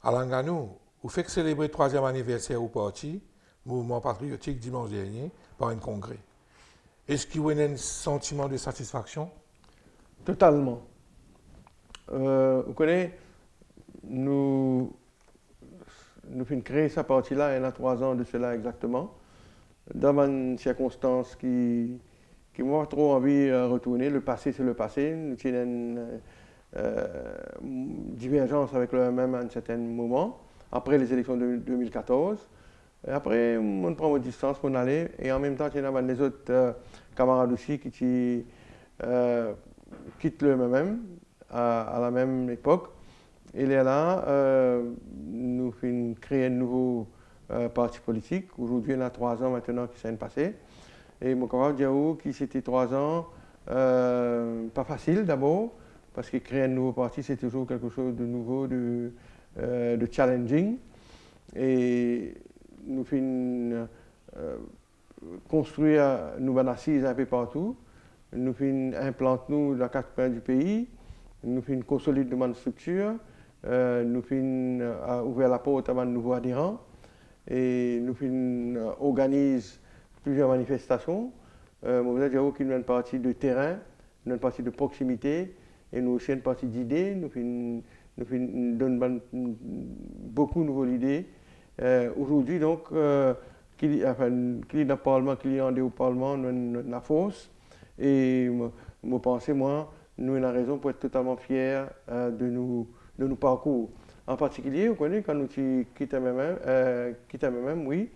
Alain Ganou, vous faites célébrer le troisième anniversaire au parti, mouvement patriotique dimanche dernier, par un congrès. Est-ce qu'il y a un sentiment de satisfaction? Totalement. Vous connaissez, nous, nous avons créé sa partie-là il y a 3 ans de cela exactement, dans une circonstance qui m'a trop envie de retourner. Le passé, c'est le passé. Nous avons une divergence avec le même à un certain moment, après les élections de 2014. Et après, on prend votre distance pour aller. Et en même temps, il y a les autres camarades aussi qui quittent le même à la même époque. Il est là, nous faisons créer un nouveau parti politique. Aujourd'hui, il y a 3 ans maintenant qui s'est passé. Et mon camarade Diaou, qui c'était 3 ans, pas facile d'abord, parce que créer un nouveau parti, c'est toujours quelque chose de nouveau, de challenging. Et nous faisons construire nous assises un peu partout. Nous faisons implanter nous dans 4 coins du pays. Nous faisons consolider notre structure. Nous faisons ouvrir la porte à de nouveaux adhérents. Et nous faisons organiser plusieurs manifestations. Moi, je dirais qu'il y a une partie de terrain, une partie de proximité, et nous aussi une partie d'idées. Nous donnons beaucoup de nouvelles idées. Aujourd'hui, donc, qu'il y a dans le Parlement, qu'il y a au Parlement, nous avons la force. Et je pense, moi, nous avons la raison pour être totalement fiers de nos parcours. En particulier, vous connaissez, quand nous quittons même, oui,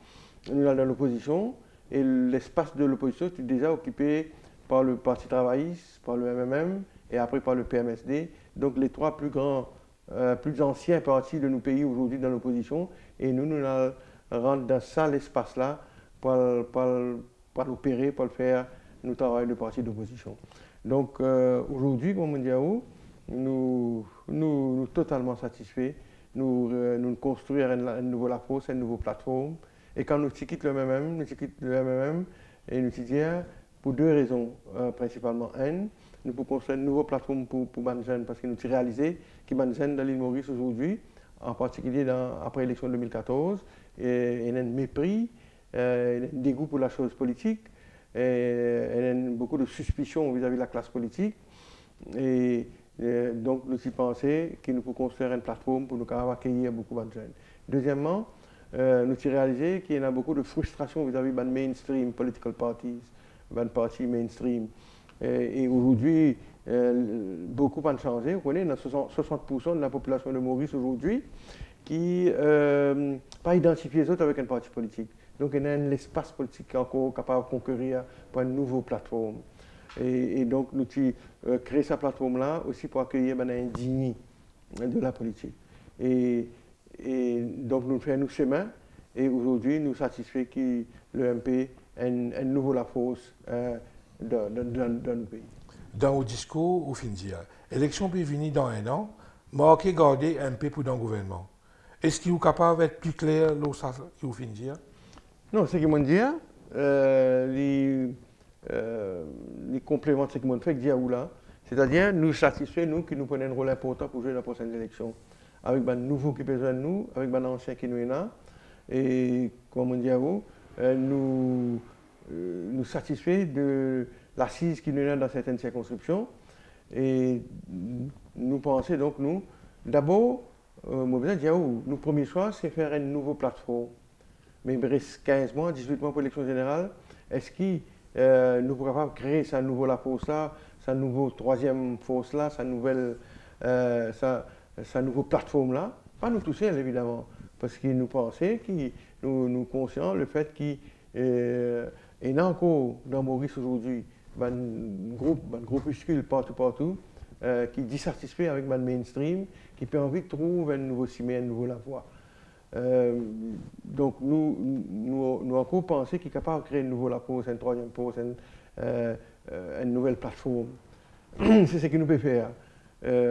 nous sommes dans l'opposition. Et l'espace de l'opposition est déjà occupé par le Parti travailliste, par le MMM et après par le PMSD. Donc les 3 plus anciens partis de nos pays aujourd'hui dans l'opposition. Et nous rentrons dans ça, l'espace-là, pour l'opérer, pour le faire, nous travaillons de parti d'opposition. Donc aujourd'hui, comme on dit, nous sommes totalement satisfaits. Nous construisons une nouvelle approche, une nouvelle plateforme. Et quand nous quittons le MMM, et nous disons pour 2 raisons principalement. Nous pouvons construire une nouvelle plateforme pour les jeunes parce que nous avons réalisé que les jeunes dans l'île Maurice aujourd'hui, en particulier après l'élection de 2014, il y a un mépris, un dégoût pour la chose politique, il y a beaucoup de suspicion vis-à-vis de la classe politique. Et donc nous avons pensé qu'il nous faut construire une plateforme pour nous accueillir beaucoup de jeunes. Deuxièmement, nous avons réalisé qu'il y a beaucoup de frustration vis-à-vis des mainstream political parties, des partis mainstream. Et aujourd'hui, beaucoup ont changé. Vous connaissez, il y a 60% de la population de Maurice aujourd'hui qui n'a pas identifié les autres avec un parti politique. Donc il y a un espace politique qui est encore capable de concourir pour une nouvelle plateforme. Et donc nous avons créé cette plateforme-là aussi pour accueillir les indignés de la politique. Et donc nous faisons nos chemins et aujourd'hui nous satisfaisons que le MP ait une nouvelle force dans nos pays. Dans vos discours, vous finissez. L'élection peut venir dans 1 an, marquez garder MP pour dans le gouvernement. Est-ce que vous êtes capable d'être plus clair sur ce que vous finissez? Non, ce que je dis, les compléments de ce que je fais, c'est-à-dire nous satisfaire, nous, que nous prenons un rôle important pour jouer dans la prochaine élection. Avec les nouveaux qui ont besoin de nous, avec les anciens qui nous sont là. Et comme on dit à vous, nous satisfaire de l'assise qui nous est dans certaines circonscriptions. Et nous pensons donc, d'abord, notre premier choix, c'est faire une nouvelle plateforme. Mais il me reste 15 mois, 18 mois pour l'élection générale. Est-ce que nous pourrons créer sa nouvelle force-là, sa nouvelle troisième force-là, sa nouvelle plateforme-là? Pas nous tous seuls, évidemment, parce que nous pensons, nous conscients le fait qu'il y a encore dans Maurice aujourd'hui un groupuscule partout, qui est dissatisfait avec le mainstream, qui peut envie de trouver un nouveau ciment, une nouvelle voie. Donc nous encore pensé qu'il est capable de créer une nouvelle pause, une troisième pause, une nouvelle plateforme. C'est ce que nous pouvons faire.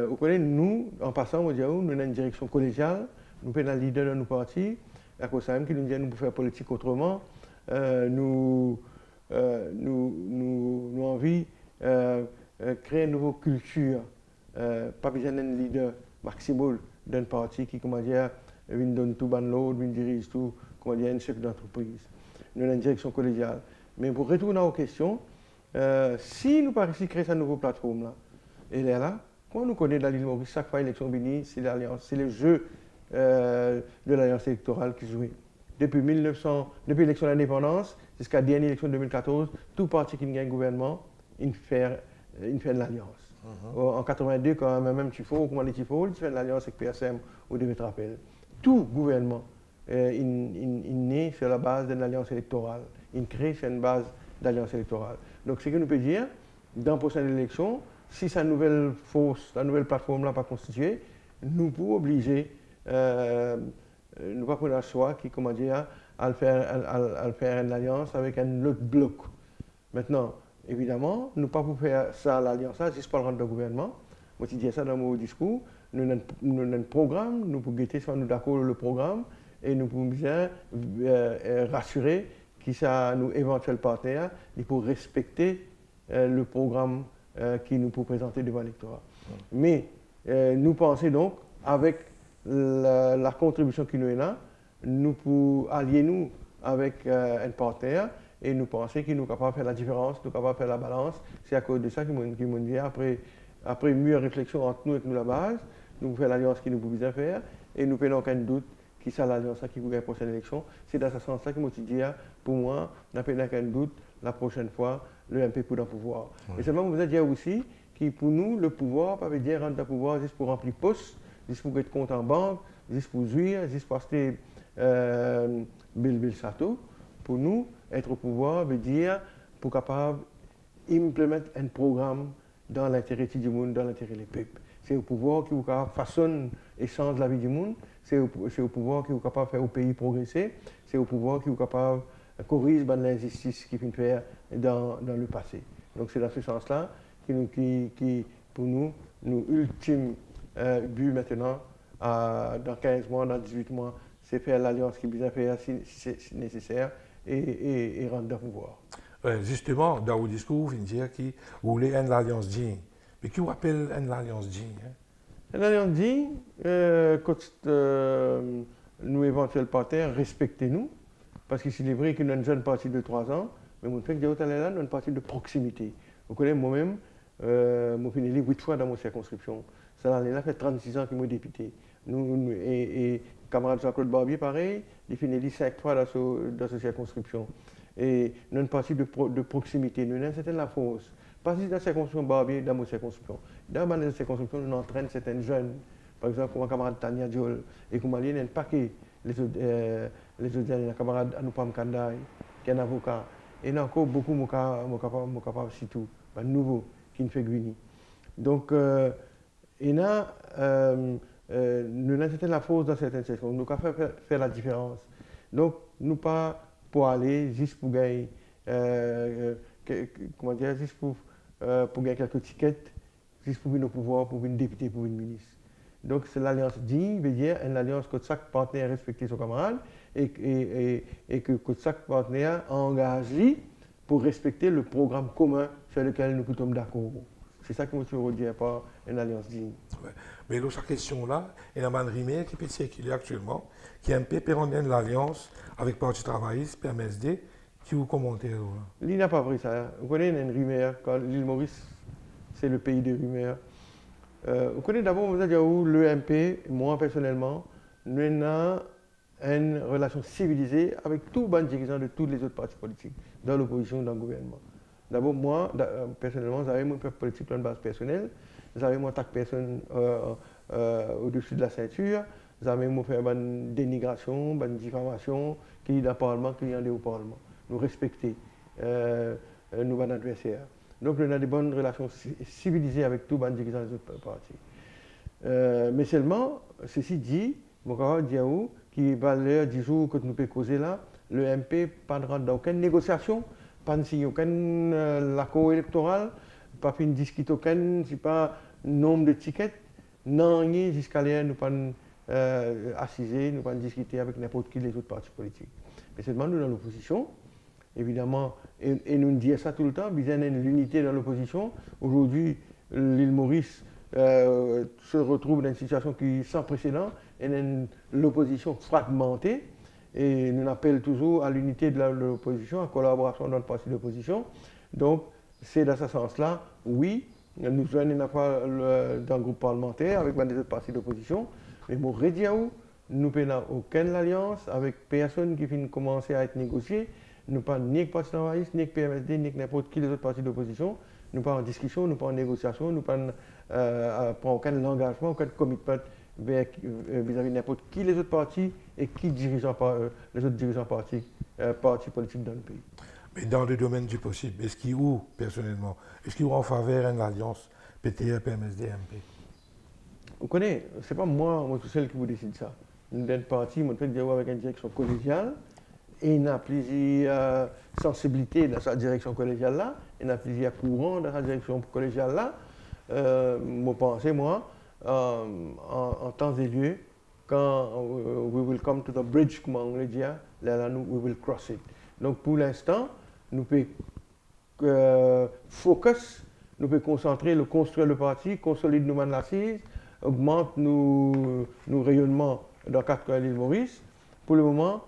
Vous connaissez, nous, en passant, nous avons une direction collégiale, nous sommes un leader de nos partis, à cause de ça qui nous dit que nous pouvons faire politique autrement. Nous avons envie de créer une nouvelle culture, pas besoin d'un leader maximal d'un parti qui, comment dire, vient donner tout ban l'autre, vient dirige tout, comment dire, un chef d'entreprise. Nous avons une direction collégiale. Mais pour retourner aux questions, si nous pas réussi à créer cette nouvelle plateforme-là, et là, quand nous connaissons dans l'île Maurice, chaque fois l'élection bénie, c'est l'alliance, c'est le jeu de l'alliance électorale qui jouait. Depuis l'élection de l'indépendance jusqu'à la dernière élection de 2014, tout parti qui gagne gouvernement, il fait de l'alliance. En 82, quand même Tifo, comment les Tifo, il fait de l'alliance avec PSM ou des Métrapel. Tout gouvernement, il naît sur la base d'une alliance électorale. Il crée sur une base d'alliance électorale. Donc, ce que nous peut dire, dans la prochaine élection, si sa nouvelle force, la nouvelle plateforme n'est pas constituée, nous pouvons obliger, nous pas prendre le choix qui, comment dire, à faire une alliance avec un autre bloc. Maintenant, évidemment, nous ne pouvons pas faire ça, l'alliance, juste pour le rendre de gouvernement. Moi, je dis ça dans mon discours. Nous avons un programme, nous pouvons guetter soit nous d'accord le programme et nous pouvons bien rassurer qui ça nous éventuels partenaires, il faut respecter le programme qui nous peut présenter devant l'électorat. Mais nous pensons donc, avec la contribution qui nous est là, nous pouvons allier nous avec un partenaire et nous pensons qu'il nous capable de faire la différence, nous capable de faire la balance. C'est à cause de ça qu'ils m'ont dit, après mieux réflexion entre nous et nous la base, nous faisons l'alliance qui nous peut bien faire et nous n'avons aucun doute qui c'est l'alliance qui vous gagne la prochaine élection. C'est dans ce sens-là que je me dis, pour moi, n'a pas aucun doute, la prochaine fois, le MP pour le pouvoir. Oui. Et seulement, vous avez dit aussi que pour nous, le pouvoir, pas veut dire rendre le pouvoir juste pour remplir poste, juste pour être compte en banque, juste pour jouir, juste pour acheter Bill Château. Pour nous, être au pouvoir veut dire pour capable implémenter un programme dans l'intérêt du monde, dans l'intérêt des peuples. C'est au pouvoir qui vous façonne et change la vie du monde. C'est au pouvoir qui est capable de faire au pays progresser. C'est au pouvoir qui est capable de corriger l'injustice qui vient faire dans le passé. Donc c'est dans ce sens-là qui pour nous, ultime but maintenant, dans 15 mois, dans 18 mois, c'est faire l'alliance qui est bien faire si c'est nécessaire et rendre le pouvoir. Justement, dans vos discours, vous dire qu'il voulait une alliance digne. Mais qui vous appelle une alliance digne? L'alliance digne, quand nous éventuels partenaires, respectez-nous, parce que c'est vrai que nous avons une jeune partie de 3 ans, mais nous fait que nous avons une partie de proximité. Vous connaissez moi-même, je suis élu 8 fois dans mon circonscription. Ça fait 36 ans que je suis député. Et camarade Jean-Claude Barbier, pareil, il finit élu 5 fois dans sa circonscription. Et nous avons une partie de proximité, nous avons une certaine force. Pas juste dans la circonscription Barbier, dans mon circonscription. Dans ma circonscription, nous entraînons certains jeunes, par exemple, comme mon camarade Tania Diol, et comme il y a un paquet, les autres, les camarades Anoupam Kandaï, qui est un avocat. Et il y a encore beaucoup, mon capable, surtout, un nouveau, qui ne fait Guini. Donc, nous avons une certaine force dans certaines sections. Nous pouvons faire la différence. Donc, nous pas pour aller juste pour gagner, comment dire, juste pour gagner quelques tickets, juste pour venir au pouvoir, pour venir député, pour venir ministre. Donc c'est l'alliance digne, veut dire une alliance que chaque partenaire respecte son camarade et que chaque partenaire engagé pour respecter le programme commun sur lequel nous sommes d'accord. C'est ça que je veux dire par une alliance digne. Ouais. Mais l'autre question-là, il y a un rumeur qui peut circuler actuellement, qui est un peu pérennelle l'alliance avec le Parti travailliste, PMSD, qui vous commentez là? Il n'a pas pris ça. Vous connaissez une rumeur, quand l'île Maurice, c'est le pays des rumeurs. Vous connaissez d'abord, vous avez dit où l'EMP, moi personnellement, nous avons une relation civilisée avec tous les dirigeants de tous les autres partis politiques, dans l'opposition, dans le gouvernement. D'abord, moi, personnellement, j'avais mon politique sur une base personnelle, j'avais mon tac personne au-dessus de la ceinture, j'avais mon fait une dénigration, une diffamation, qui est dans le Parlement, qui est au Parlement. Nous respecter nos adversaires. Donc, nous avons des bonnes relations civilisées avec tous les dirigeants des autres partis. Mais seulement, ceci dit, mon camarade Diaou, qui va l'heure 10 jours que nous pouvons causer là, le MP pas de rendre dans aucune négociation, pas de signer aucun accord électoral, pas de discuter aucun, c'est pas nombre de tickets, non, jusqu'à l'heure, nous pas assiser, nous pas discuter avec n'importe qui des autres partis politiques. Mais seulement nous dans l'opposition, évidemment, et nous disons ça tout le temps, besoin d'une unité dans l'opposition. Aujourd'hui, l'île Maurice, se retrouve dans une situation qui est sans précédent et dans l'opposition fragmentée. Et nous appelons toujours à l'unité de l'opposition, à la collaboration dans le parti d'opposition. Donc, c'est dans ce sens-là, oui, nous sommes dans le groupe parlementaire avec des autres partis d'opposition, mais mon Rediaou, nous n'avons aucune alliance avec personne qui vient commencer à être négociée. Nous pas ni avec le Parti travailliste, ni avec PMSD, ni avec n'importe qui des autres partis d'opposition. Nous pas en discussion, nous pas en négociation, nous pas aucun engagement, aucun commitment vis-à-vis de n'importe qui les autres partis et qui dirigeant les autres dirigeants partis politiques dans le pays. Mais dans le domaine du possible, est-ce qu'il y a, personnellement, est-ce qu'il y a en faveur d'une alliance PTE-PMSD-MP? Vous connaissez, ce n'est pas moi tout seul qui vous décide ça. Nous sommes parti, nous fait dialogue avec une direction collégiale et il y a plusieurs sensibilités dans sa direction collégiale là, il y a plusieurs courants dans sa direction collégiale là. Moi, pensez, moi, en temps et lieu, quand we will come to the bridge, comme on le dit, là, we will cross it. Donc, pour l'instant, nous pouvons focus, nous pouvons concentrer, construire le parti, consolider nos l'assise, augmente nos rayonnements dans le cadre de l'île Maurice. Pour le moment,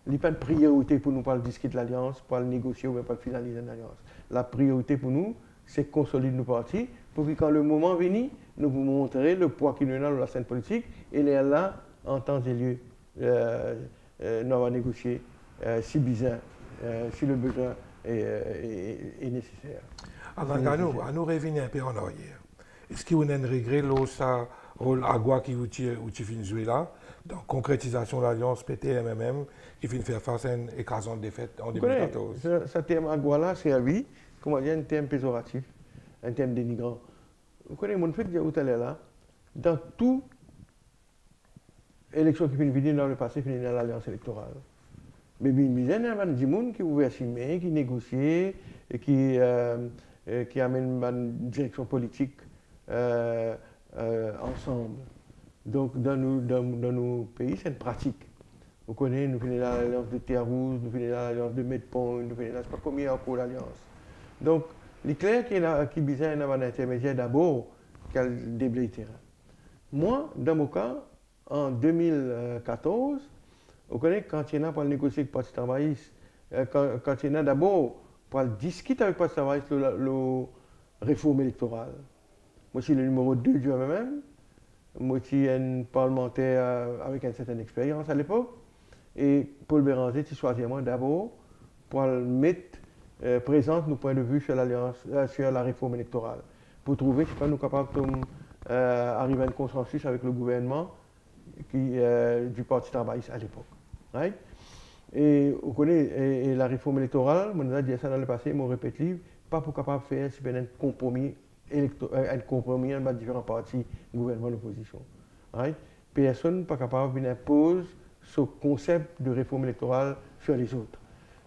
il n'y a pas de priorité pour nous pour discuter de l'alliance, pour le négocier ou même pour finaliser l'alliance. La priorité pour nous, c'est consolider nos partis pour que quand le moment vient, nous vous montrer le poids qu'il y a dans la scène politique et là, en temps et lieu, nous allons négocier si besoin, si le besoin est nécessaire. Alors, à nous revenir un peu en arrière. Est-ce qu'il y a un regret agua qui vous jouer là, dans la concrétisation de l'alliance PT-MMM qui vient faire face à une écrasante défaite en 2014? Ce terme agua là, c'est à vie, comment dire, un terme péjoratif, un terme dénigrant. Vous connaissez, mon fait de dire où elle est là, dans toute élection qui vient venir dans le passé, finit dans l'alliance électorale. Mais il y a des gens qui ouvrent signer, qui négocient, et qui amènent une direction politique ensemble. Donc, dans nos pays, c'est une pratique. Vous connaissez, nous venons dans l'alliance de Terre Rouge, nous venons dans l'alliance de Medpont, nous venons dans pas combien encore l'alliance. Donc, il est clair qu'il y a besoin d'un intermédiaire d'abord qu'à déblayer le terrain. Moi, dans mon cas, en 2014, vous connaissez, quand il y en a pour négocier avec le Parti travailliste, quand il y en a d'abord pour discuter avec le Parti travailliste la réforme électorale. Moi, je suis le numéro 2 du MMM. Moi, je suis un parlementaire avec une certaine expérience à l'époque. Et Paul Béranger, c'est troisièmement d'abord pour mettre présente nos points de vue sur l'alliance, sur la réforme électorale. Pour trouver si nous sommes capables d'arriver à un consensus avec le gouvernement du Parti travailliste à l'époque. Right? Et vous connaissez, la réforme électorale, on a dit ça dans le passé, mon répète pas pour capable de faire un compromis entre différents partis, gouvernement, l'opposition. Right? Personne n'est pas capable d'imposer ce concept de réforme électorale sur les autres.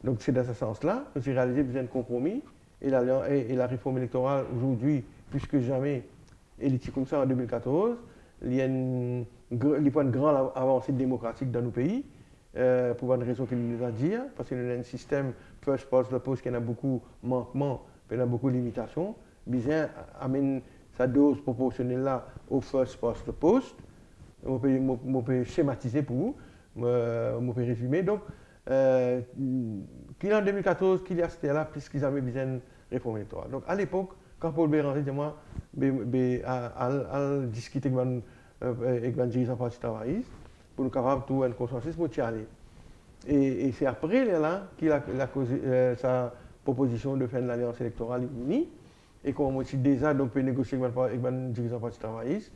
Donc c'est dans ce sens-là que j'ai réalisé besoin de compromis et la réforme électorale aujourd'hui, plus que jamais, elle est comme ça en 2014. Il y a une grande avancée démocratique dans nos pays, pour une raison qu'il nous a dit, parce qu'il y a un système first past the post qui a beaucoup de manquements, qui a beaucoup de limitations. Bizarre amène sa dose proportionnelle là au first past the post. On peut schématiser pour vous, on peut résumer. Donc, qu'il y a en 2014, qu'il y a c'était là, puisqu'ils avaient besoin de réforme électorale. Donc, à l'époque, quand Paul Béranger dit moi, à discuter avec un dirigeant parti travailliste, pour nous capables de trouver un consensus pour y aller. Et c'est après là qu'il a causé sa proposition de faire une alliance électorale unie. Et comme on déjà donc, peut négocier avec un dirigeant parti travailliste,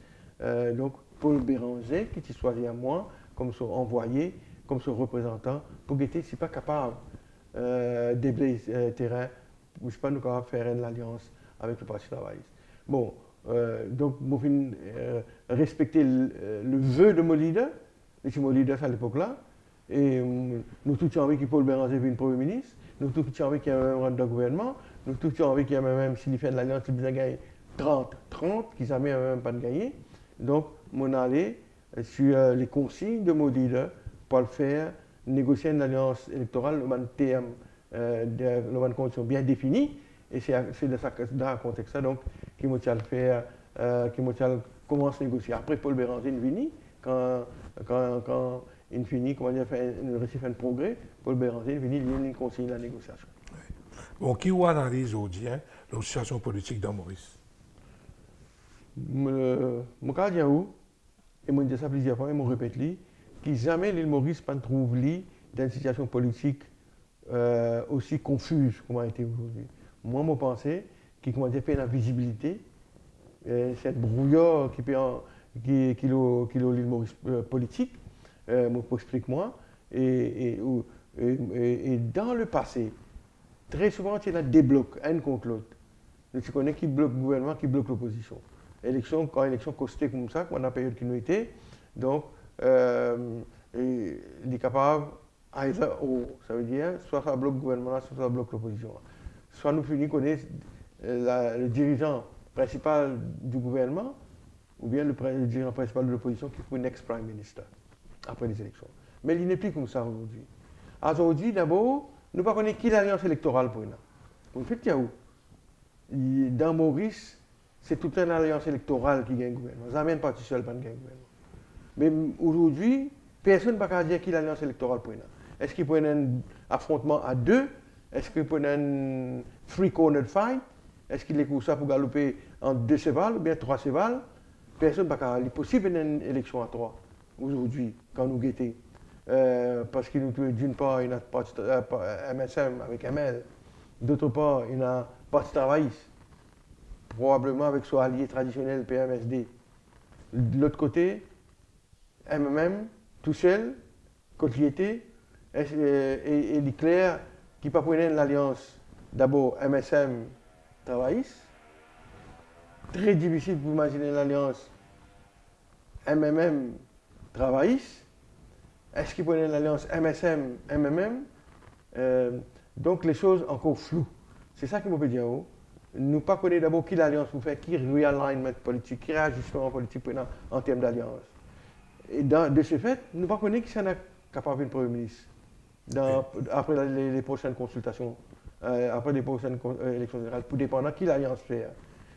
donc Paul Béranger, qui est choisi à moi comme son envoyé, comme son représentant, pour guetter si pas capable de déblayer le terrain, pour ne pas nous capable de faire une alliance avec le parti travailliste. Bon, donc, moi, respecter le vœu de mon leader, et c'est mon leader à l'époque-là, et nous tous avons envie que Paul Béranger vienne Premier ministre, nous tous avons envie qu'il y ait un rang de gouvernement, nous tous avons envie qu'il y ait même, s'il fait de l'alliance, il a gagné 30, qu'ils n'avaient même pas de gagner. Donc, on allait sur les consignes de mon leader pour le faire, négocier une alliance électorale dans un terme, dans une condition bien définie, et c'est dans ce contexte-là donc, qu'il m'a fait qui commence à négocier. Après, Paul Bérangine finit, quand il finit, comment dire, il réussit à faire un progrès, Paul Bérangine finit, il continue la négociation. Bon, qui vous analyse aujourd'hui la situation politique dans Maurice? Mon cas dit où, et moi dit ça plusieurs fois, et moi répète lui, que jamais l'île Maurice ne trouve lui dans une situation politique aussi confuse comme a été aujourd'hui. Moi, je pense qu'il comment dire, fait la visibilité, cette brouillard qui l'île Maurice politique, explique-moi, et dans le passé, très souvent, il y a des blocs, un contre l'autre. Tu connais qui bloque le gouvernement, qui bloque l'opposition. Quand l'élection costée comme ça, pendant la période qui nous était, donc, il est capable, ça veut dire, soit ça bloque le gouvernement, soit ça bloque l'opposition. Soit nous finissons connaître le dirigeant principal du gouvernement, ou bien le dirigeant principal de l'opposition qui est next prime minister, après les élections. Mais il n'est plus comme ça aujourd'hui. Aujourd'hui, d'abord, nous ne connaissons pas qui l'alliance électorale pour nous. Pour nous, il y a où? Dans Maurice, c'est toute une alliance électorale qui gagne le gouvernement. Ça n'amène pas tout seul pour gagner le gouvernement. Mais aujourd'hui, personne ne peut pas dire qui l'alliance électorale pour nous. Est-ce qu'il peut y avoir un affrontement à deux? Est-ce qu'il peut y avoir un three-cornered fight? Est-ce qu'il est comme ça pour galoper en 2 chevals ou bien 3 chevals? Personne ne peut pas dire. Il est possible une élection à 3 aujourd'hui, quand nous guettons. Parce qu'il nous d'une part, il y a MSM avec ML, d'autre part, il y a Parti travailliste, probablement avec son allié traditionnel PMSD. De l'autre côté, MMM, tout seul, quand il était, et il est clair qu'il ne peut pas prendre l'alliance d'abord MSM travailliste. Très difficile pour imaginer l'alliance MMM travailliste. Est-ce qu'il peut prendre l'alliance MSM-MMM? Donc les choses encore floues. C'est ça qui me peut dire. Nous ne connaissons pas d'abord qui l'alliance pour faire, qui realignment politique, qui réajustement politique en termes d'alliance. Et de ce fait, nous ne connaissons pas qui s'en est capable de Premier ministre après les prochaines consultations, après les prochaines élections générales, pour dépendre qui l'alliance fait.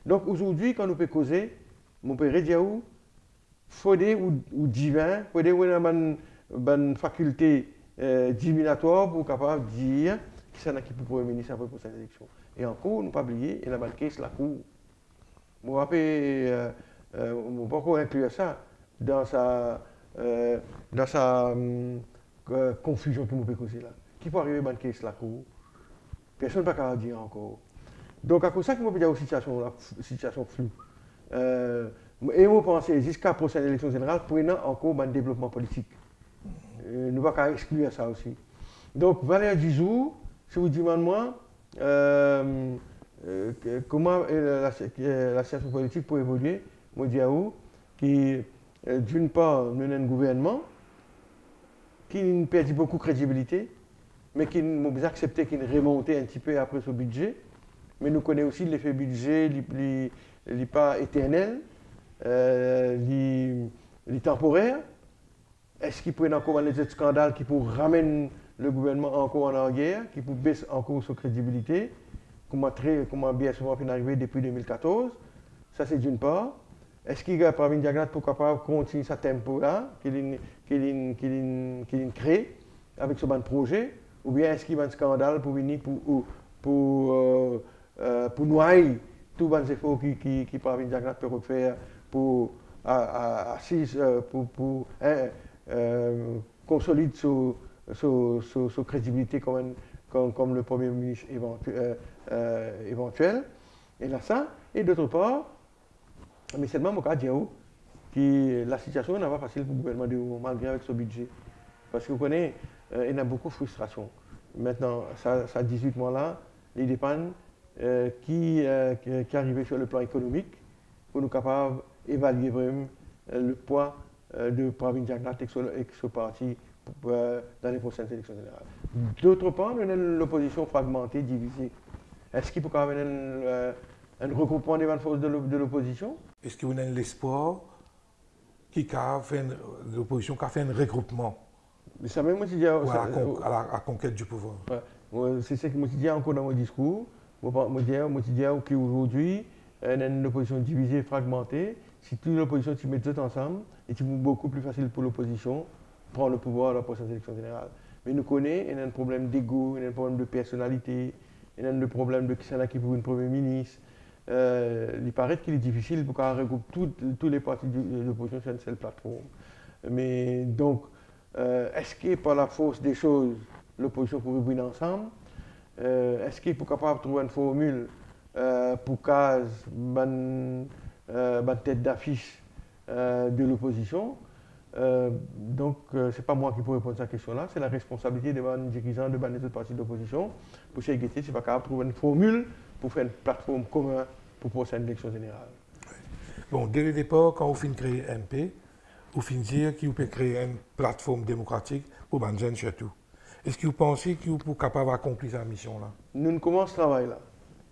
Donc aujourd'hui, quand nous pouvons causer, nous pouvons dire où Faudé ou divin, Faudé ou une faculté divinatoire pour capable de dire qui s'en a qui pour Premier ministre après pour cette élection. Et encore, nous ne pas oublier, il y a une caisse la Cour. Je ne vais pas encore inclure ça dans sa confusion que nous pouvons causer là. Qui peut arriver à une caisse la Cour? Personne ne peut pas dire encore. Donc, à cause de ça, nous peut dire une situation floue. Et vous pensez, jusqu'à la prochaine élection générale, pour encore un développement politique. Nous ne pouvons pas exclure ça aussi. Donc, Valère Dizou, si vous demandez moi, comment la situation politique peut évoluer, moi je dis à vous, qui, d'une part, nous avons un gouvernement qui perd beaucoup de crédibilité, mais qui nous a accepté qu'il remonte un petit peu après ce budget. Mais nous connaissons aussi l'effet budget, il n'est pas éternel, il est temporaire. Est-ce qu'il peut encore les autres scandales qui pourraient ramener le gouvernement encore en arrière, qui pourraient baisser encore sa crédibilité, comment bien souvent fait arriver depuis 2014? Ça, c'est d'une part. Est-ce qu'il y a Pravin Jagannath pour capable continuer ce tempo-là qu'il crée avec ce bon projet? Ou bien est-ce qu'il y a un scandale pour venir pour noyer tous les efforts que Pravin Jagannath peut faire pour consolider sa crédibilité comme le Premier ministre éventuel. Et là, ça. Et d'autre part, mais seulement mon cas dit que la situation n'est pas facile pour le gouvernement malgré avec ce budget. Parce que vous connaissez, il y a beaucoup de frustration. Maintenant, ça 18 mois-là, il dépend qui est arrivé sur le plan économique pour nous capables d'évaluer vraiment le poids de Pravin Jagannath et ce parti dans les prochaines élections générales. D'autre part, nous avons l'opposition fragmentée, divisée. Est-ce qu'il peut y avoir un regroupement des forces de l'opposition? Est-ce que vous avez l'espoir que l'opposition a fait un regroupement ça même, à la conquête du pouvoir? Ouais. C'est ce que je dis encore dans mon discours. Je dis qu'aujourd'hui, une opposition divisée, fragmentée. Si toute l'opposition, tu mets tout ensemble, et c'est beaucoup plus facile pour l'opposition prendre le pouvoir à la prochaine élection générale. Mais nous connaissons, il y a un problème d'ego, il y a un problème de personnalité, il y a un problème de qui c'est là qui pour une Premier ministre. Il paraît qu'il est difficile pour qu'on regroupe tous les partis de l'opposition sur une seule plateforme. Mais donc, est-ce que par la force des choses, l'opposition pourrait venir ensemble? Est-ce qu'il est capable de trouver une formule pour caser la tête d'affiche de l'opposition? Donc, ce n'est pas moi qui peux répondre à cette question-là, c'est la responsabilité des dirigeants de les autres partis d'opposition. Pour chez Guettier, c'est pas capable de trouver une formule pour faire une plateforme commune pour la prochaine élection générale. Bon, dès le départ, quand vous finissez de créer MP, vous finissez de dire que vous pouvez créer une plateforme démocratique pour les jeunes surtout. Est-ce que vous pensez que vous êtes capable d'accomplir cette mission-là? Nous commençons ce travail-là.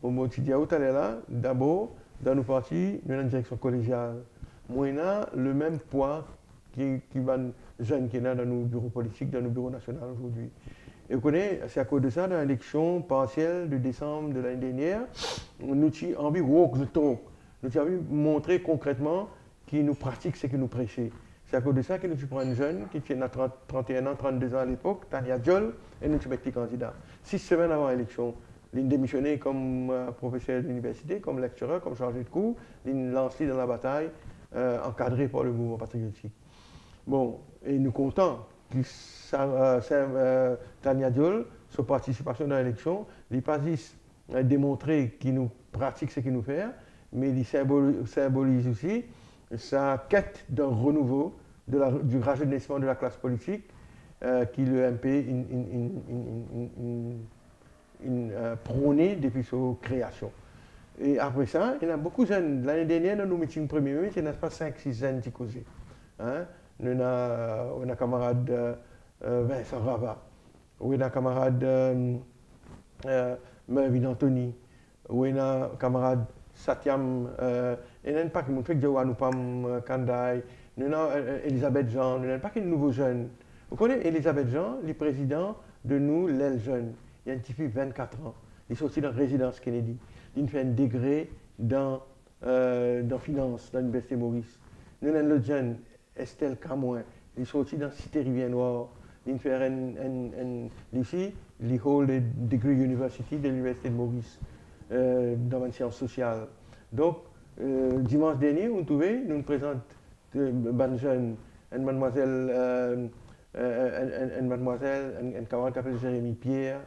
Au moment où où tu là, d'abord, dans nos partis, nous avons une direction collégiale. Moi, on a le même poids qui va jeunes qui sont dans nos bureaux politiques, dans nos bureaux nationaux aujourd'hui. Et vous connaissez, c'est à cause de ça, dans l'élection partielle de décembre de l'année dernière, nous avons envie de walk the talk. Nous avons envie de montrer concrètement qui nous pratique ce que nous prêchons. C'est à cause de ça que nous prenons une jeune qui a 31 ans, 32 ans à l'époque, Tania Diol, et nous sommes candidats. 6 semaines avant l'élection, il démissionné comme professeur de l'université, comme lectureur, comme chargé de cours, il lancé dans la bataille, encadré par le mouvement patriotique. Bon, et nous comptons que Tania Diol, sa participation dans l'élection, il n'a pas juste démontré qu'il nous pratique ce qu'il nous fait, mais il symbolise aussi sa quête d'un renouveau, du rajeunissement de la classe politique qui le MP prôné depuis sa création. Et après ça, il y a beaucoup de jeunes. L'année dernière, dans nos meetings Premier ministre, il n'y a pas 5-6 jeunes qui causaient. Hein? On a un camarade Vincent Rava, on a un camarade Mervyn Anthony, on a un camarade Satyam, il n'y a pas qui m'ont fait que Joanupam Kandai, nous avons Elisabeth Jean, nous n'avons pas qu'un nouveau jeune. Vous connaissez Elisabeth Jean, le président de nous, l'aile jeune. Il y a une petite fille 24 ans. Il est sorti dans la résidence Kennedy. Il fait un degré dans finance, dans l'Université Maurice. Nous avons l'autre jeune, Estelle Camouin. Il est sorti dans la Cité Rivière-Noire. Il fait ici, il hold a degree university de l'Université de Maurice, dans une science sociale. Donc, dimanche dernier, nous présentons une jeune, une mademoiselle, un camarade qui s'appelle Jérémy Pierre,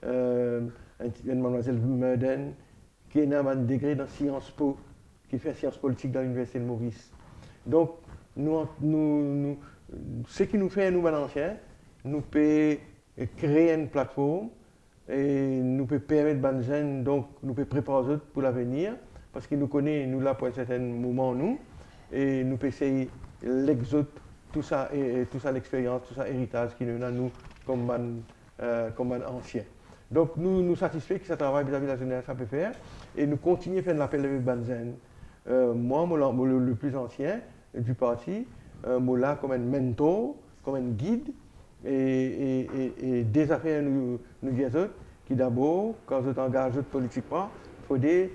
une mademoiselle Meuden, qui a un degré dans Sciences Po, qui fait sciences politiques dans l'Université de Maurice. Donc, ce qui nous fait, nous, anciens, nous peut créer une plateforme et nous peut permettre aux jeunes, donc, nous peut préparer eux pour l'avenir, parce qu'ils nous connaissent, nous là pour un certain moment, nous, et nous peut essayer l'exode, tout ça, l'expérience, tout ça, héritage qui nous a, nous, comme anciens. Donc, nous satisfait que ce travail vis-à-vis de la jeunesse, ça peut faire, et nous continuons à faire l'appel avec Banzen. Moi, le plus ancien du parti, moi là comme un mentor, comme un guide, et des affaires nous disons qui d'abord, quand vous êtes engagé politiquement, il faut des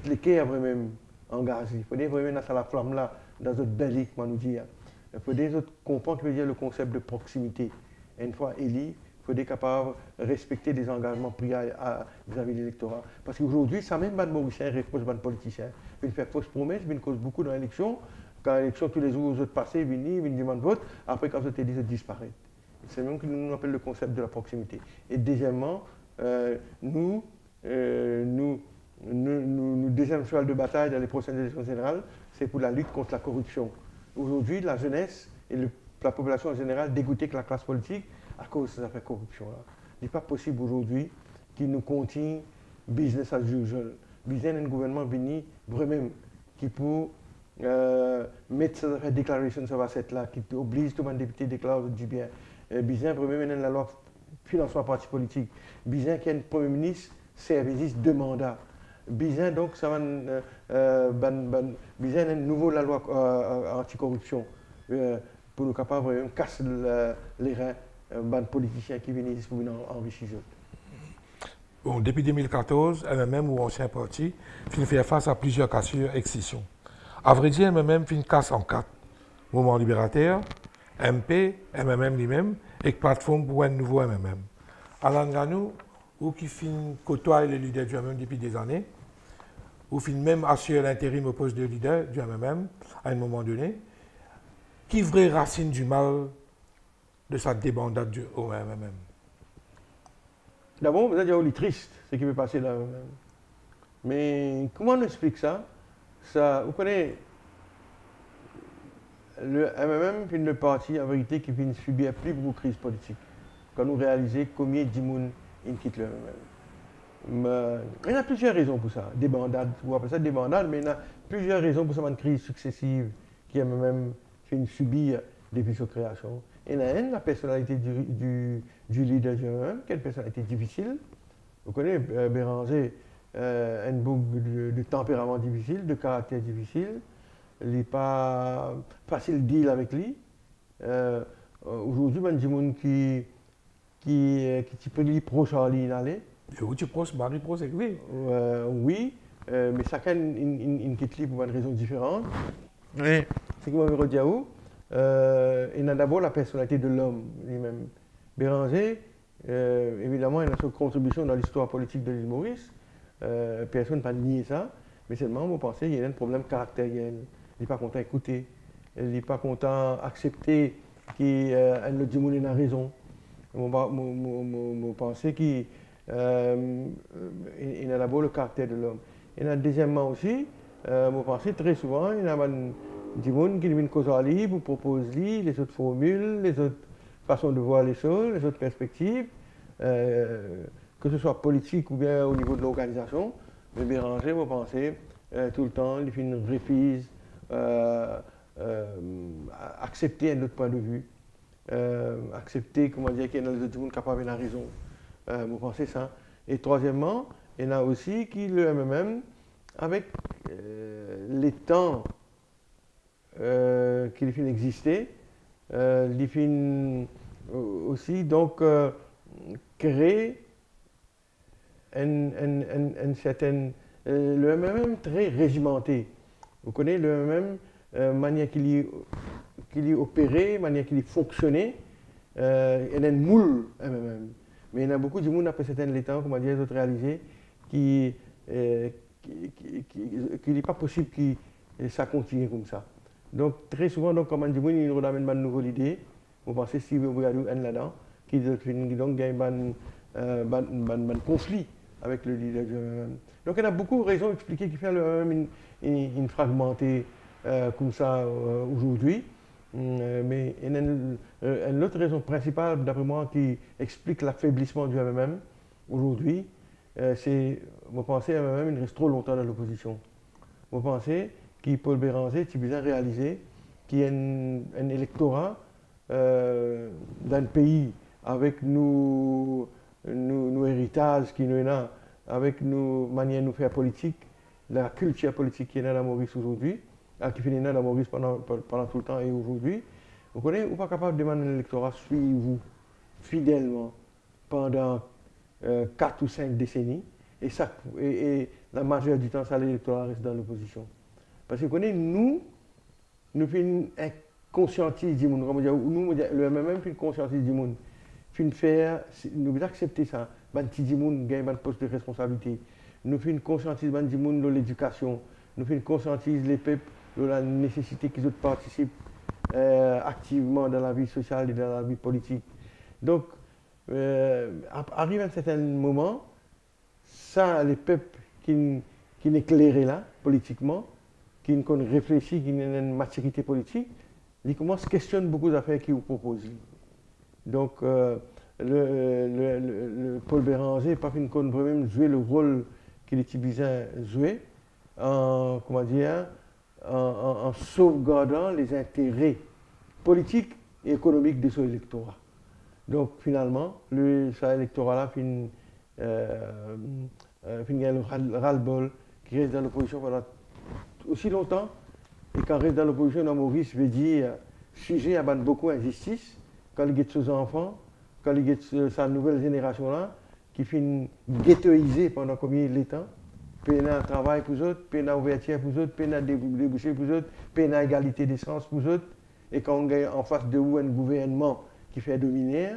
les vraiment engagés, il faut des vraiment dans la flamme là, dans votre bellique, moi nous dire. Il faut des autres comprendre que veut dire le concept de proximité. Une fois élu, il faut être capable de respecter des engagements pris vis-à-vis de l'électorat. Parce qu'aujourd'hui, ça même pas de Mauricien reproche pas de politicien. Il fait fausse promesse, il cause beaucoup dans l'élection. Quand l'élection, tous les jours, vous êtes passés, ils demandent vote. Après, quand vous êtes élu, ils disparaissent. C'est même que nous appelle le concept de la proximité. Et deuxièmement, deuxième cheval de bataille dans les prochaines élections générales, c'est pour la lutte contre la corruption. Aujourd'hui, la jeunesse et la population en général dégoûtée que la classe politique à cause de cette affaire corruption-là. Il n'est pas possible aujourd'hui qu'il nous continue business as usual. Besoin d'un gouvernement venu vraiment qui peut mettre cette affaire déclaration sur cette-là, qui oblige tout le monde député à déclarer du bien. Besoin vraiment la loi financement parti politique. Besoin qu'il y ait un premier ministre service de mandat. Besoin donc ça va besoin d'un nouveau la loi anticorruption pour nous capables de casser les reins des politiciens qui viennent ici pour nous enrichir. Bon, depuis 2014, MMM ou ancien parti, fin faire face à plusieurs cassures et excisions. À vrai dire, MMM fin casse en quatre. Mouvement libérateur, MP, MMM lui-même, et plateforme pour un nouveau MMM. Alain Ganou, ou qui fin côtoie les leaders du MMM depuis des années, ou fin même assurer l'intérim au poste de leader du MMM à un moment donné, qui vraie racine du mal de sa débandade au MMM? D'abord, vous êtes déjà triste, ce qui peut passer là. Mais comment on explique ça? Vous connaissez, le MMM est une partie, en vérité, qui vient subir plus beaucoup de crises politiques. Quand nous réalisons combien de gens quittent le MMM. Il y a plusieurs raisons pour ça. Des bandades, on appelle ça des bandades, mais il y a plusieurs raisons pour ça, une crise successive qui MMM fait subir depuis sa création. Il y a une, la personnalité du leader du MMM, qui est une personnalité difficile. Vous connaissez, Béranger, une boucle de tempérament difficile, de caractère difficile. Il n'est pas facile de deal avec lui. Aujourd'hui, il y a des gens qui sont proches à lui. Et où tu proches, Marie proche avec lui? Oui, mais chacun une quitte lui pour une raison différente. Oui. C'est comme on veut dire où. Il y a d'abord la personnalité de l'homme lui-même. Béranger, évidemment, il a sa contribution dans l'histoire politique de l'île Maurice. Personne n'a pas nié ça. Mais seulement, vous pensez qu'il y a un problème caractériel. Il n'est pas content d'écouter. Il n'est pas content d'accepter qu'il le dit a raison. Vous pensez qu'il y a d'abord le caractère de l'homme. Et deuxièmement aussi, vous pensez très souvent, il y a des gens qui viennent causer pour proposer les autres formules, les autres façons de voir les choses, les autres perspectives, que ce soit politique ou bien au niveau de l'organisation. Mais Béranger, vous pensez, tout le temps, il fait une reprise, accepter un autre point de vue, accepter, comment dire, qu'il y a des autres gens capables de la raison. Vous pensez ça. Et troisièmement, il y en a aussi qui, le MMM, avec les temps qu'il finit d'exister, il finit aussi donc créer une certaine. Le MMM très régimenté. Vous connaissez le MMM, manière qu'il est opéré, manière qu'il est fonctionné, il y a une moule MMM. Mais il y a beaucoup de gens après certains temps, comment dire, d'autres réalisés, qu'il n'est pas possible que ça continue comme ça. Donc très souvent, donc, comme on dit, il nous ramène une nouvelle idée. Vous pensez si vous regardez un là-dedans, qui donc gagne un conflit avec le leader du MMM. Donc il y a beaucoup de raisons expliquées qui font le MMM une fragmenté comme ça aujourd'hui. Mais il y a une autre raison principale, d'après moi, qui explique l'affaiblissement du MMM aujourd'hui, c'est, vous pensez, le MMM il reste trop longtemps dans l'opposition. Vous pensez que Paul Béranger, tu bien réalisé qu'il y a un électorat d'un pays avec nos héritages qui nous ont, avec nos manières de nous faire politique, la culture politique qui est dans la Maurice aujourd'hui, qui finit dans la Maurice pendant tout le temps et aujourd'hui, vous connaissez, vous n'êtes pas capable de demander à l'électorat suivre vous fidèlement pendant 4 ou 5 décennies, et la majeure du temps, ça l'électorat reste dans l'opposition. Parce que vous connaissez, nous faisons conscientiser du monde, nous, le MMM fait conscientiser du monde, nous devons accepter ça, les petits gens gagnent un poste de responsabilité, nous faisons conscientiser du monde de l'éducation, nous faisons conscientiser les peuples de la nécessité qu'ils participent activement dans la vie sociale et dans la vie politique. Donc, arrive à un certain moment, ça, les peuples qui n'éclairent là, politiquement, qui ne réfléchissent, qui ont une maturité politique, ils commencent à questionner beaucoup d'affaires qu'ils vous proposent. Donc, le Paul Béranger n'a pas fait même jouer le rôle qu'il était besoin jouer en, comment dire, en sauvegardant les intérêts politiques et économiques de son électorat. Donc finalement, cet électorat-là finit le ras-le-bol qui reste dans l'opposition pendant aussi longtemps. Et quand il reste dans l'opposition, dans Maurice veut dire sujet à beaucoup d'injustice, quand il y a ses enfants, quand il y a sa nouvelle génération-là, qui finit ghettoisé pendant combien de temps, peine travail pour eux, peine ouverture pour eux, peine débouché pour eux, peine égalité des chances pour eux, et quand on a en face de vous un gouvernement qui fait dominer,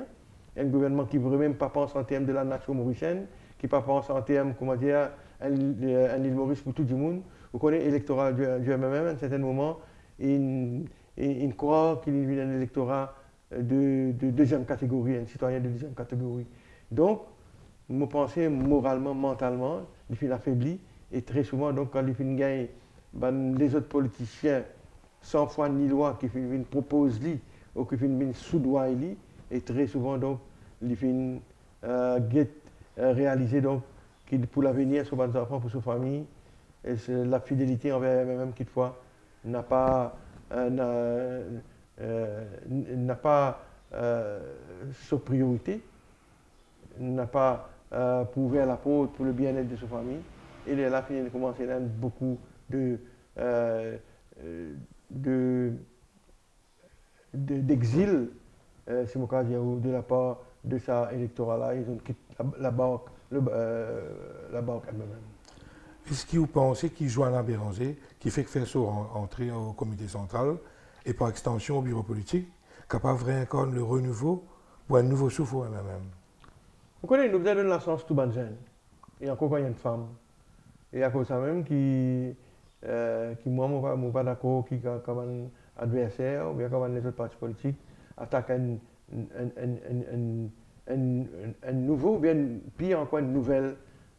un gouvernement qui ne veut même pas penser en termes de la nation mauricienne, qui ne pense en termes, comment dire, un île Maurice pour tout le monde. Vous connaissez l'électorat du MMM, à un certain moment, il croit qu'il est un électorat de deuxième catégorie, un citoyen de deuxième catégorie. Donc, je pense moralement, mentalement, il finit affaibli. Et très souvent, donc, quand il finit gagner, les autres politiciens, sans foi ni loi, qui viennent proposer ou qui viennent soudoyer, et très souvent, donc, il finit réaliser donc, qu'il pour l'avenir, sur ses enfants, pour sa famille, et la fidélité envers eux-mêmes, quelquefois, n'a pas sa priorité, n'a pas pour ouvrir la porte pour le bien-être de sa famille. Et là, il a commencé à beaucoup d'exil, si mon cas de la part de ça électorat-là. Ils ont quitté la barque elle-même. Est-ce que vous pensez qu'il joue un Béranger, qui fait que faire son entrée au comité central et par extension au bureau politique, capable de réincarner le renouveau ou un nouveau souffle au MMM? Vous connaissez, nous avons la chance tout banzen. Et encore quand il y a une femme. Et à cause de ça même, qui moi, je ne suis pas d'accord, qui comme un adversaire, ou bien comme les autres partis politiques, attaquent un nouveau, ou bien pire encore une nouvelle,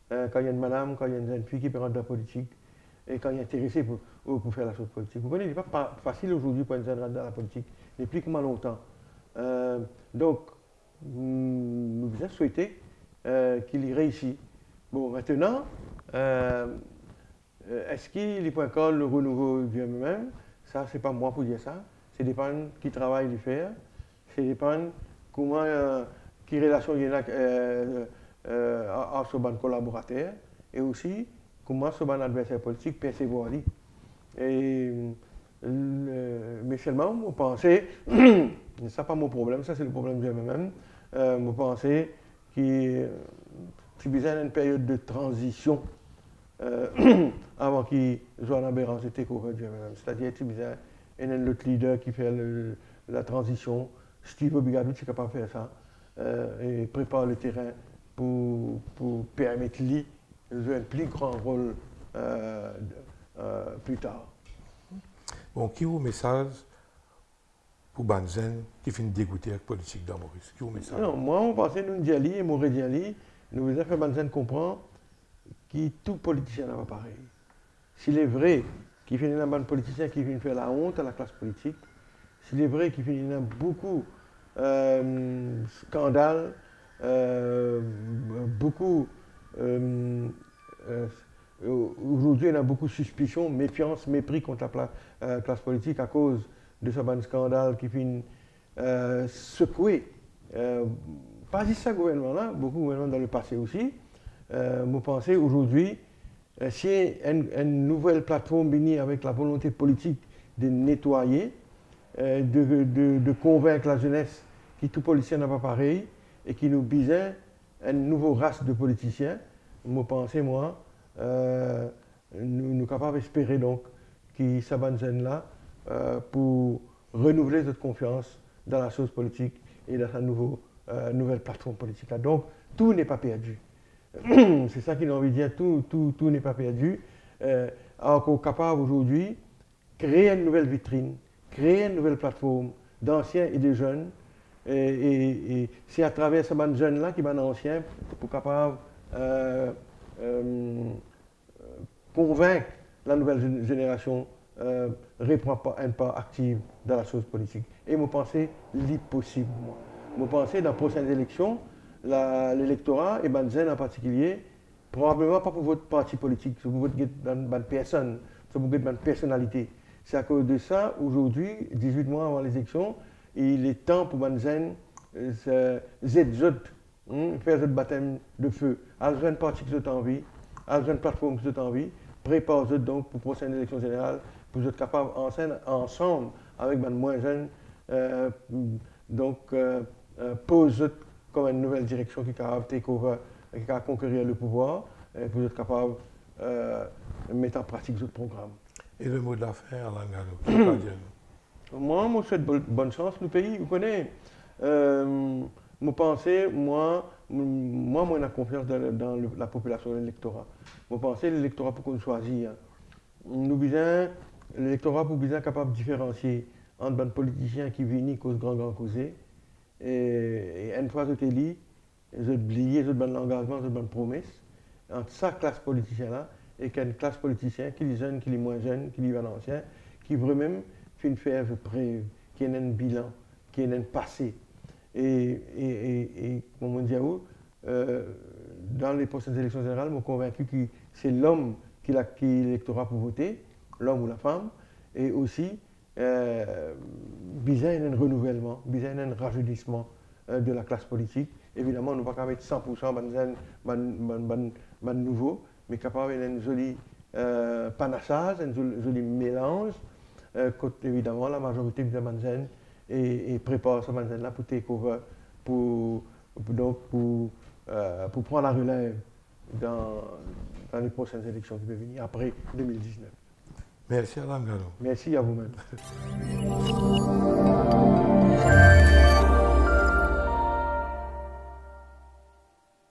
quand il y a une madame, quand il y a une jeune fille qui peut rentrer dans la politique, et quand il est intéressé pour faire la chose politique. Vous connaissez, ce n'est pas facile aujourd'hui pour une jeune rentrer dans la politique, mais plus comment longtemps. Donc, nous vous souhaiter qu'il y réussisse. Bon, maintenant, est-ce qu'il peut encore le renouveau du MMM? Ça, ce n'est pas moi pour dire ça. C'est dépend qui travaille le faire. C'est dépend comment, quelle relation il y a à ce bon collaborateur. Et aussi, comment ce bon adversaire politique percevoir lui. Et mais seulement, vous pensez, ça n'est pas mon problème, ça c'est le problème du MMM. Vous pensez qu'il besoin d'une période de transition avant qu'il soit en Béranger takeover du MMM. C'est-à-dire qu'il besoin d'un autre leader qui fait la transition. Steve Obigadou est capable de faire ça et prépare le terrain pour permettre lui de jouer un plus grand rôle plus tard. Bon, qui est le message pour Banzen qui finit dégoûté avec la politique dans Maurice? Qui est le message? Non, moi, on pensait nous Diali et Maurice Diali, nous avons fait Banzen comprendre que tout politicien n'est pas pareil. S'il est vrai qu'il finit un bon politicien qui vient faire la honte à la classe politique, s'il est vrai qu'il finit beaucoup de scandales, beaucoup. Aujourd'hui, il y a beaucoup de suspicions, méfiance, mépris contre la classe politique à cause de ce bon scandale qui finit secouer. Pas juste ce gouvernement-là, beaucoup de gouvernements dans le passé aussi. Vous pensez aujourd'hui, si une nouvelle plateforme venue avec la volonté politique de nettoyer, de convaincre la jeunesse que tout politicien n'est pas pareil et qui nous bisait une nouvelle race de politiciens, vous pensez, moi, nous sommes capables d'espérer donc qu'ils s'abandonnent là pour renouveler notre confiance dans la chose politique et dans sa nouvelle plateforme politique. Donc, tout n'est pas perdu. C'est ça qu'il a envie de dire, tout n'est pas perdu. Encore capable aujourd'hui créer une nouvelle vitrine, créer une nouvelle plateforme d'anciens et de jeunes. Et c'est à travers ces jeunes-là qui sont anciens pour capable convaincre la nouvelle génération répondre un pas actif dans la chose politique. Et je pense l'impossible. Je pense dans les prochaines élections, l'électorat, et Banzen en particulier, probablement pas pour votre parti politique, c'est pour votre personne, c'est pour votre personnalité. C'est à cause de ça, aujourd'hui, 18 mois avant les élections, il est temps pour Banzen faire ce baptême de feu. À un parti qui a envie, à une plateforme qui a envie, prépare donc pour la prochaine élection générale, pour être capable ensemble avec les moins jeunes, pose comme une nouvelle direction qui est capable de takeover qui a conquérir le pouvoir, pour être capable de mettre en pratique ce programme. Et le mot de la fin, Alain Gallo, moi, je souhaite bonne chance, le pays, vous connaissez. Je pense, moi, j'ai confiance dans la population de l'électorat. Je pense que l'électorat pour qu'on choisisse. L'électorat pour bien capable de différencier entre les politiciens qui viennent cause grand causer et une fois que tu es élu, ils ont oublié ils ont l'engagement, ils ont promesse entre sa classe politicienne là et une classe politicienne qui est jeune, qui est moins jeune, qui est ancien, qui vraiment fait faire preuve, qui a un bilan, qui a un passé. Et comme on dit, dans les prochaines élections générales, je suis convaincu que c'est l'homme qui est l'électorat pour voter, l'homme ou la femme, et aussi besoin d'un renouvellement, besoin d'un rajeunissement de la classe politique. Évidemment, nous ne pouvons pas mettre 100% de nouveau, mais capable d'un joli panachage, un joli mélange, quand évidemment la majorité de Manzen et prépare ce Manzen-là pour takeover, pour prendre la relève dans les prochaines élections qui peuvent venir après 2019. Merci Alain Gallo. Merci à vous-même.